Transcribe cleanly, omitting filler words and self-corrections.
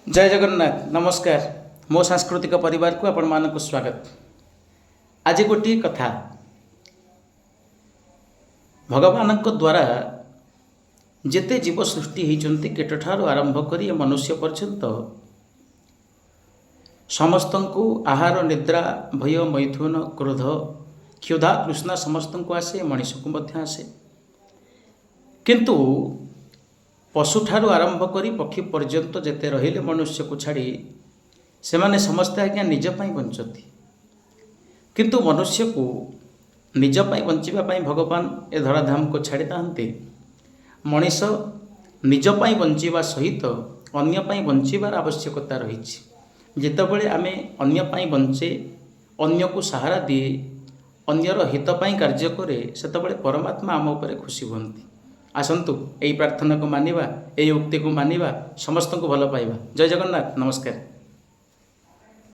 जय जगन्नाथ नमस्कार। मो सांस्कृतिक परिवार को आपण मानक स्वागत। आज गोटे कथा भगवान द्वारा जेते जीव सृष्टि होती कीट ठार आरंभ कर मनुष्य पर्यंत समस्त को आहार निद्रा भय मैथुन क्रोध क्षुधा तृष्णा समस्त को आसे मनीष को मध्य आसे किंतु पशुठार आरंभ कर पक्षी पर्यंत जेते रहिले मनुष्य को छाड़ी से माने समस्ते आज्ञा निजपाई बंचती किंतु मनुष्य को निजपाई बंचापी भगवान ए धराधाम को छाड़ी था मनीष निजपाई बंचा सहित अन्यपाई बंचार आवश्यकता रही। जितेबले आमे अन्यपाई बंचे अन्य को सहारा दिए अन्यर हितपाई कार्य करे सेतबले परमात्मा आम उपरे खुशी हुअन्ति। आसंतु यही प्रार्थना को मानिबा, यही उक्ति को मानिबा, समस्त को भल पाइबा। जय जगन्नाथ नमस्कार।